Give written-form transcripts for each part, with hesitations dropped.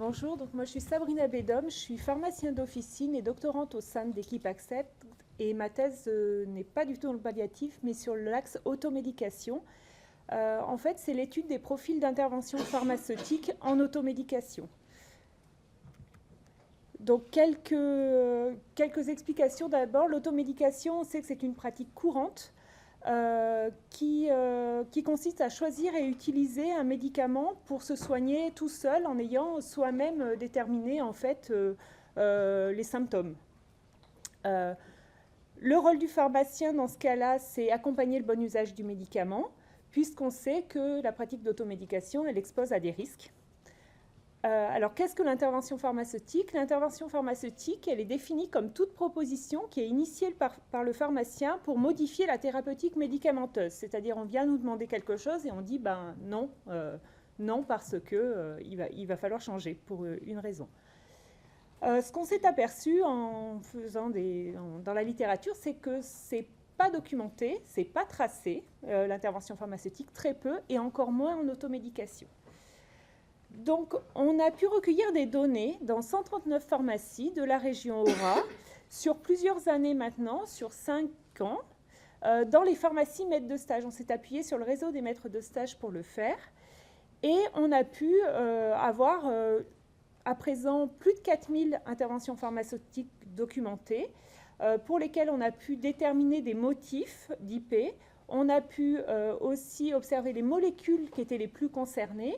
Bonjour, donc moi je suis Sabrina Bédom, je suis pharmacien d'officine et doctorante au sein d'équipe Accept et ma thèse n'est pas du tout dans le palliatif mais sur l'axe automédication. En fait, c'est l'étude des profils d'intervention pharmaceutique en automédication. Donc quelques explications d'abord. L'automédication, on sait que c'est une pratique courante qui consiste à choisir et utiliser un médicament pour se soigner tout seul en ayant soi-même déterminé en fait les symptômes. Le rôle du pharmacien dans ce cas-là, c'est accompagner le bon usage du médicament, puisqu'on sait que la pratique d'automédication, elle expose à des risques. Alors, qu'est-ce que l'intervention pharmaceutique? L'intervention pharmaceutique, elle est définie comme toute proposition qui est initiée par le pharmacien pour modifier la thérapeutique médicamenteuse. C'est-à-dire, on vient nous demander quelque chose et on dit, ben non, non parce qu'il va falloir changer pour une raison. Ce qu'on s'est aperçu en faisant dans la littérature, c'est que c'est pas documenté, c'est pas tracé, l'intervention pharmaceutique, très peu, et encore moins en automédication. Donc, on a pu recueillir des données dans 139 pharmacies de la région Aura sur plusieurs années maintenant, sur 5 ans, dans les pharmacies maîtres de stage. On s'est appuyé sur le réseau des maîtres de stage pour le faire. Et on a pu avoir à présent plus de 4000 interventions pharmaceutiques documentées, pour lesquelles on a pu déterminer des motifs d'IP. On a pu aussi observer les molécules qui étaient les plus concernées.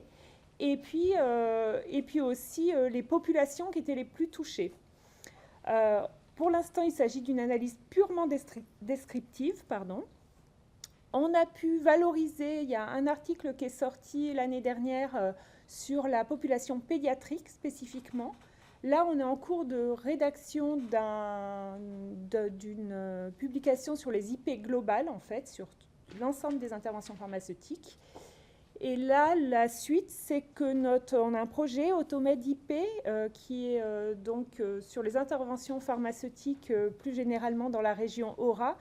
Et puis aussi les populations qui étaient les plus touchées. Pour l'instant, il s'agit d'une analyse purement descriptive. On a pu valoriser, il y a un article qui est sorti l'année dernière sur la population pédiatrique spécifiquement. Là, on est en cours de rédaction d'une publication sur les IP globales, en fait, sur l'ensemble des interventions pharmaceutiques. Et là, la suite, c'est que on a un projet Automed IP qui est sur les interventions pharmaceutiques plus généralement dans la région Aura,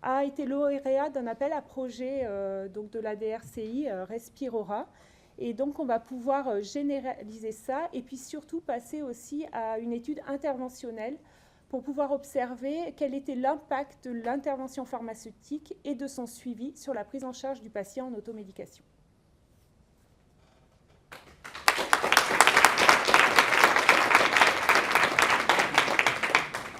a été lauréat d'un appel à projet de la DRCI Respire Aura. Et donc, on va pouvoir généraliser ça et puis surtout passer aussi à une étude interventionnelle pour pouvoir observer quel était l'impact de l'intervention pharmaceutique et de son suivi sur la prise en charge du patient en automédication.